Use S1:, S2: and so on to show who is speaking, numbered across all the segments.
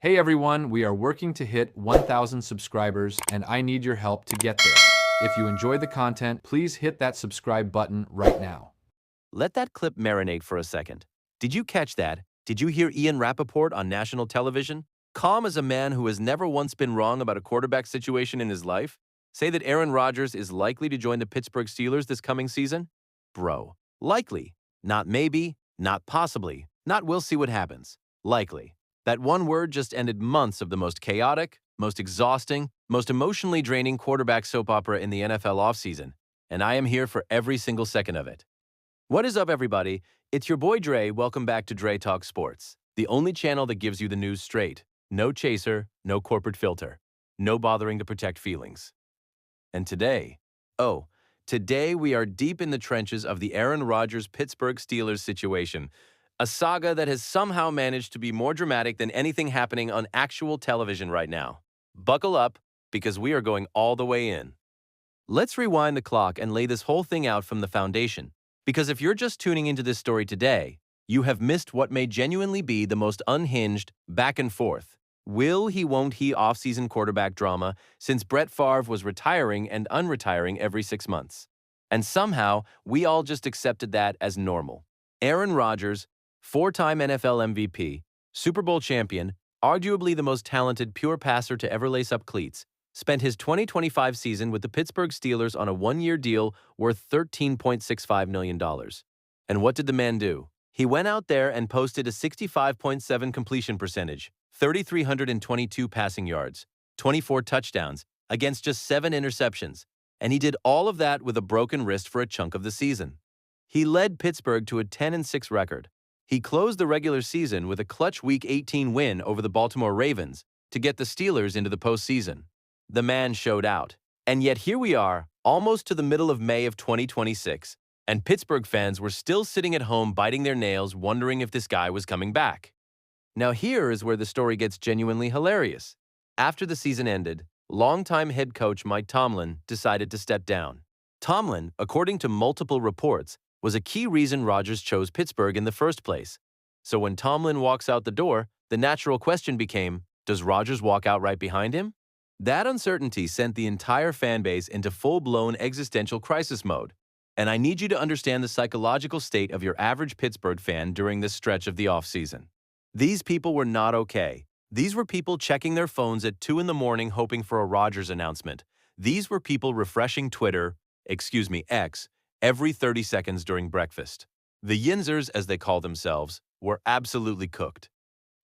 S1: Hey everyone, we are working to hit 1,000 subscribers and I need your help to get there. If you enjoy the content, please hit that subscribe button right now.
S2: Let that clip marinate for a second. Did you catch that? Did you hear Ian Rappaport on national television? Calm as a man who has never once been wrong about a quarterback situation in his life? Say that Aaron Rodgers is likely to join the Pittsburgh Steelers this coming season? Bro, likely. Not maybe, not possibly, not we'll see what happens. Likely. That one word just ended months of the most chaotic, most exhausting, most emotionally draining quarterback soap opera in the NFL offseason, and I am here for every single second of it. What is up, everybody? It's your boy Dre. Welcome back to Dre Talk Sports, the only channel that gives you the news straight. No chaser, no corporate filter, no bothering to protect feelings. And today we are deep in the trenches of the Aaron Rodgers Pittsburgh Steelers situation, a saga that has somehow managed to be more dramatic than anything happening on actual television right now. Buckle up, because we are going all the way in. Let's rewind the clock and lay this whole thing out from the foundation. Because if you're just tuning into this story today, you have missed what may genuinely be the most unhinged, back and forth, will he won't he offseason quarterback drama since Brett Favre was retiring and unretiring every 6 months. And somehow, we all just accepted that as normal. Aaron Rodgers, four-time NFL MVP, Super Bowl champion, arguably the most talented pure passer to ever lace up cleats, spent his 2025 season with the Pittsburgh Steelers on a one-year deal worth $13.65 million. And what did the man do? He went out there and posted a 65.7 completion percentage, 3,322 passing yards, 24 touchdowns, against just 7 interceptions, and he did all of that with a broken wrist for a chunk of the season. He led Pittsburgh to a 10-6 record. He closed the regular season with a clutch Week 18 win over the Baltimore Ravens to get the Steelers into the postseason. The man showed out. And yet here we are, almost to the middle of May of 2026, and Pittsburgh fans were still sitting at home biting their nails wondering if this guy was coming back. Now here is where the story gets genuinely hilarious. After the season ended, longtime head coach Mike Tomlin decided to step down. Tomlin, according to multiple reports, was a key reason Rodgers chose Pittsburgh in the first place. So when Tomlin walks out the door, the natural question became, does Rodgers walk out right behind him? That uncertainty sent the entire fan base into full-blown existential crisis mode. And I need you to understand the psychological state of your average Pittsburgh fan during this stretch of the offseason. These people were not okay. These were people checking their phones at 2 in the morning hoping for a Rodgers announcement. These were people refreshing X, every 30 seconds during breakfast. The Yinzers, as they call themselves, were absolutely cooked.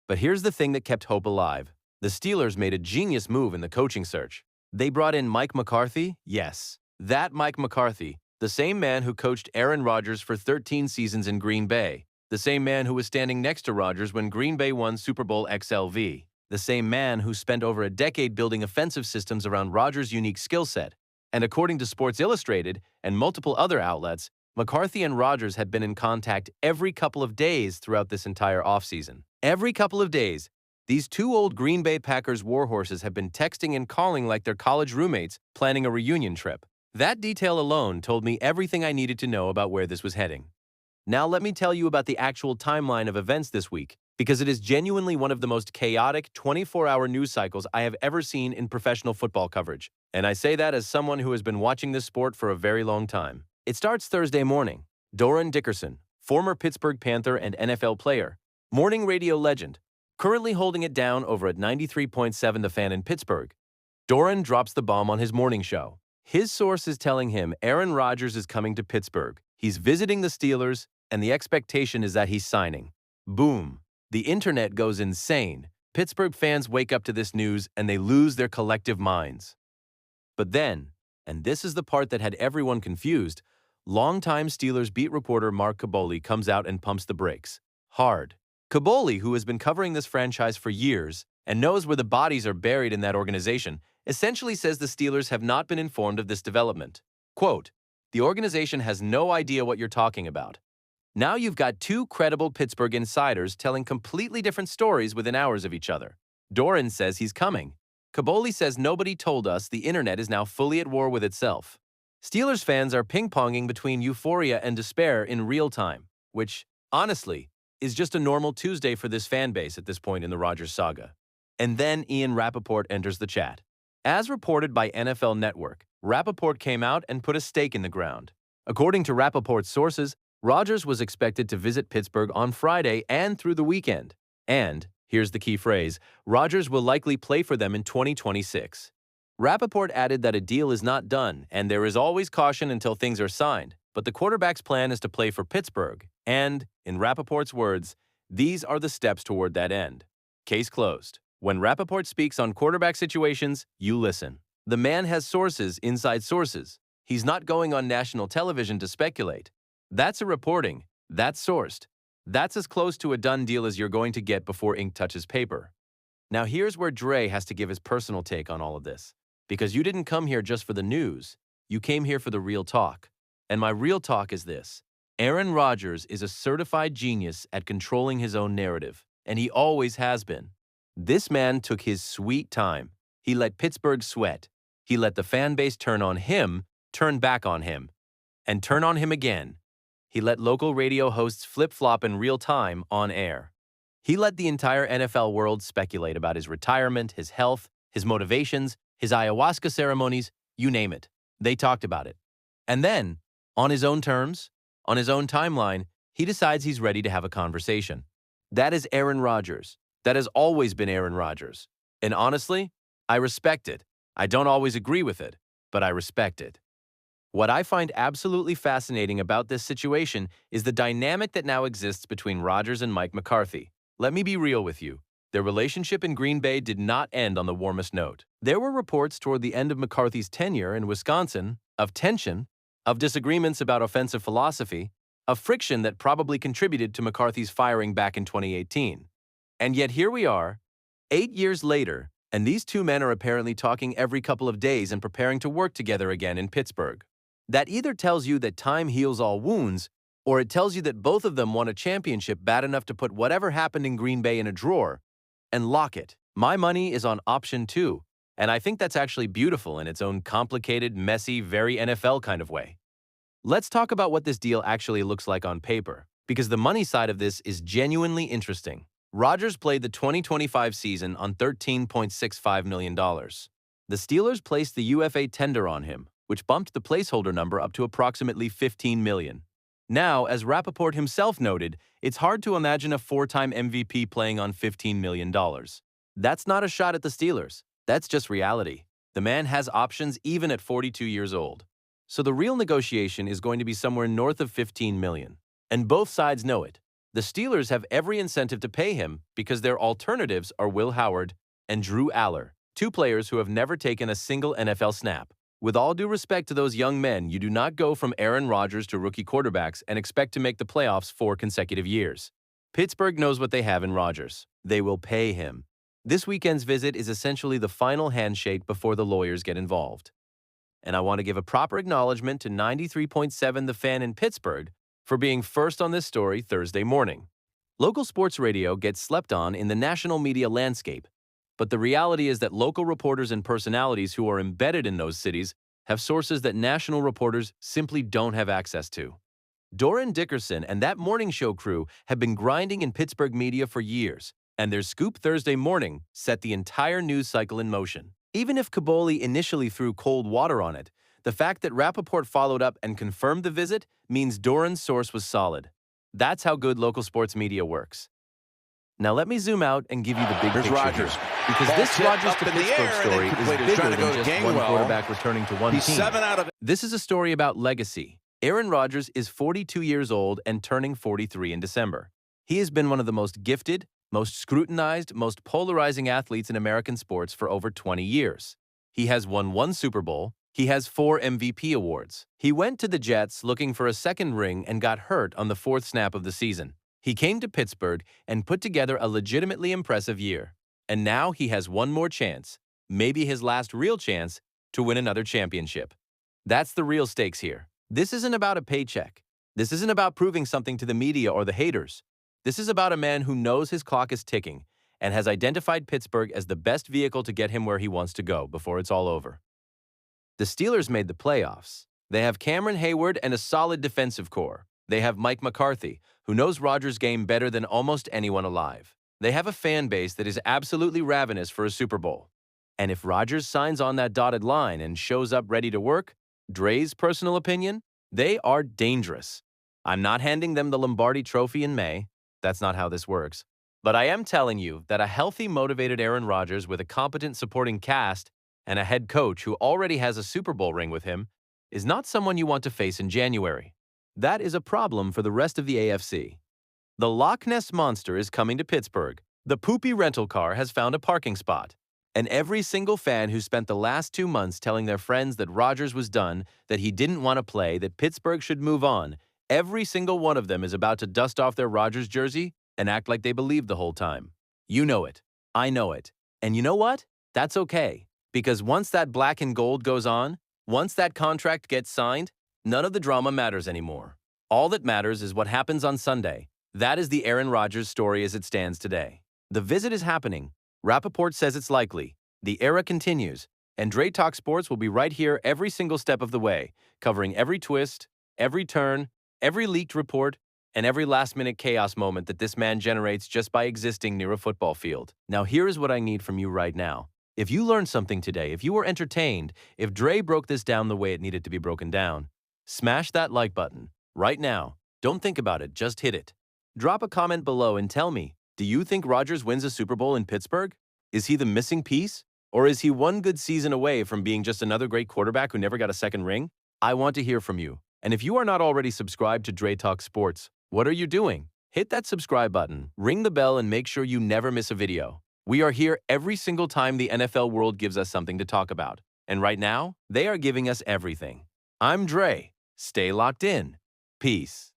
S2: But here's the thing that kept hope alive. The Steelers made a genius move in the coaching search. They brought in Mike McCarthy, yes, that Mike McCarthy, the same man who coached Aaron Rodgers for 13 seasons in Green Bay, the same man who was standing next to Rodgers when Green Bay won Super Bowl XLV, the same man who spent over a decade building offensive systems around Rodgers' unique skill set. And according to Sports Illustrated and multiple other outlets, McCarthy and Rodgers had been in contact every couple of days throughout this entire offseason. Every couple of days, these two old Green Bay Packers warhorses have been texting and calling like their college roommates planning a reunion trip. That detail alone told me everything I needed to know about where this was heading. Now let me tell you about the actual timeline of events this week, because it is genuinely one of the most chaotic 24-hour news cycles I have ever seen in professional football coverage. And I say that as someone who has been watching this sport for a very long time. It starts Thursday morning. Doran Dickerson, former Pittsburgh Panther and NFL player, morning radio legend, currently holding it down over at 93.7 The Fan in Pittsburgh. Doran drops the bomb on his morning show. His source is telling him Aaron Rodgers is coming to Pittsburgh. He's visiting the Steelers, and the expectation is that he's signing. Boom. The internet goes insane. Pittsburgh fans wake up to this news and they lose their collective minds. But then, and this is the part that had everyone confused, longtime Steelers beat reporter Mark Kaboly comes out and pumps the brakes. Hard. Kaboly, who has been covering this franchise for years and knows where the bodies are buried in that organization, essentially says the Steelers have not been informed of this development. Quote, "The organization has no idea what you're talking about." Now you've got two credible Pittsburgh insiders telling completely different stories within hours of each other. Doran says he's coming. Kaboly says nobody told us. The internet is now fully at war with itself. Steelers fans are ping-ponging between euphoria and despair in real time, which, honestly, is just a normal Tuesday for this fan base at this point in the Rodgers saga. And then Ian Rappaport enters the chat. As reported by NFL Network, Rappaport came out and put a stake in the ground. According to Rappaport's sources, Rodgers was expected to visit Pittsburgh on Friday and through the weekend. And, here's the key phrase, Rodgers will likely play for them in 2026. Rappaport added that a deal is not done, and there is always caution until things are signed, but the quarterback's plan is to play for Pittsburgh, and, in Rappaport's words, these are the steps toward that end. Case closed. When Rappaport speaks on quarterback situations, you listen. The man has sources inside sources. He's not going on national television to speculate. That's a reporting. That's sourced. That's as close to a done deal as you're going to get before ink touches paper. Now here's where Dre has to give his personal take on all of this. Because you didn't come here just for the news. You came here for the real talk. And my real talk is this. Aaron Rodgers is a certified genius at controlling his own narrative. And he always has been. This man took his sweet time. He let Pittsburgh sweat. He let the fan base turn on him, turn back on him, and turn on him again. He let local radio hosts flip-flop in real time on air. He let the entire NFL world speculate about his retirement, his health, his motivations, his ayahuasca ceremonies, you name it. They talked about it. And then, on his own terms, on his own timeline, he decides he's ready to have a conversation. That is Aaron Rodgers. That has always been Aaron Rodgers. And honestly, I respect it. I don't always agree with it, but I respect it. What I find absolutely fascinating about this situation is the dynamic that now exists between Rodgers and Mike McCarthy. Let me be real with you. Their relationship in Green Bay did not end on the warmest note. There were reports toward the end of McCarthy's tenure in Wisconsin of tension, of disagreements about offensive philosophy, of friction that probably contributed to McCarthy's firing back in 2018. And yet here we are, 8 years later, and these two men are apparently talking every couple of days and preparing to work together again in Pittsburgh. That either tells you that time heals all wounds, or it tells you that both of them want a championship bad enough to put whatever happened in Green Bay in a drawer and lock it. My money is on option 2, and I think that's actually beautiful in its own complicated, messy, very NFL kind of way. Let's talk about what this deal actually looks like on paper, because the money side of this is genuinely interesting. Rodgers played the 2025 season on $13.65 million. The Steelers placed the UFA tender on him, which bumped the placeholder number up to approximately $15 million. Now, as Rappaport himself noted, it's hard to imagine a 4-time MVP playing on $15 million. That's not a shot at the Steelers. That's just reality. The man has options even at 42 years old. So the real negotiation is going to be somewhere north of $15 million. And both sides know it. The Steelers have every incentive to pay him because their alternatives are Will Howard and Drew Aller, two players who have never taken a single NFL snap. With all due respect to those young men, you do not go from Aaron Rodgers to rookie quarterbacks and expect to make the playoffs 4 consecutive years. Pittsburgh knows what they have in Rodgers. They will pay him. This weekend's visit is essentially the final handshake before the lawyers get involved. And I want to give a proper acknowledgement to 93.7 The Fan in Pittsburgh for being first on this story Thursday morning. Local sports radio gets slept on in the national media landscape, but the reality is that local reporters and personalities who are embedded in those cities have sources that national reporters simply don't have access to. Doran Dickerson and that morning show crew have been grinding in Pittsburgh media for years, and their scoop Thursday morning set the entire news cycle in motion. Even if Kaboli initially threw cold water on it, the fact that Rappaport followed up and confirmed the visit means Doran's source was solid. That's how good local sports media works. Now let me zoom out and give you the big picture
S3: Rodgers.
S2: here, because this Rodgers to Pittsburgh story is bigger than just one quarterback returning to one
S3: He's
S2: team.
S3: 7 out of
S2: This is a story about legacy. Aaron Rodgers is 42 years old and turning 43 in December. He has been one of the most gifted, most scrutinized, most polarizing athletes in American sports for over 20 years. He has won 1 Super Bowl. He has 4 MVP awards. He went to the Jets looking for a second ring and got hurt on the 4th snap of the season. He came to Pittsburgh and put together a legitimately impressive year. And now he has one more chance, maybe his last real chance, to win another championship. That's the real stakes here. This isn't about a paycheck. This isn't about proving something to the media or the haters. This is about a man who knows his clock is ticking and has identified Pittsburgh as the best vehicle to get him where he wants to go before it's all over. The Steelers made the playoffs. They have Cameron Hayward and a solid defensive core. They have Mike McCarthy, who knows Rodgers' game better than almost anyone alive. They have a fan base that is absolutely ravenous for a Super Bowl. And if Rodgers signs on that dotted line and shows up ready to work, Dre's personal opinion, they are dangerous. I'm not handing them the Lombardi Trophy in May. That's not how this works. But I am telling you that a healthy, motivated Aaron Rodgers with a competent supporting cast and a head coach who already has a Super Bowl ring with him is not someone you want to face in January. That is a problem for the rest of the AFC. The Loch Ness Monster is coming to Pittsburgh. The poopy rental car has found a parking spot. And every single fan who spent the last 2 months telling their friends that Rodgers was done, that he didn't want to play, that Pittsburgh should move on, every single one of them is about to dust off their Rodgers jersey and act like they believed the whole time. You know it. I know it. And you know what? That's okay. Because once that black and gold goes on, once that contract gets signed, none of the drama matters anymore. All that matters is what happens on Sunday. That is the Aaron Rodgers story as it stands today. The visit is happening. Rappaport says it's likely. The era continues. And Dre Talk Sports will be right here every single step of the way, covering every twist, every turn, every leaked report, and every last-minute chaos moment that this man generates just by existing near a football field. Now, here is what I need from you right now. If you learned something today, if you were entertained, if Dre broke this down the way it needed to be broken down, smash that like button right now. Don't think about it, just hit it. Drop a comment below and tell me, do you think Rodgers wins a Super Bowl in Pittsburgh? Is he the missing piece? Or is he one good season away from being just another great quarterback who never got a second ring? I want to hear from you. And if you are not already subscribed to Dre Talk Sports, what are you doing? Hit that subscribe button, ring the bell, and make sure you never miss a video. We are here every single time the NFL world gives us something to talk about. And right now, they are giving us everything. I'm Dre. Stay locked in. Peace.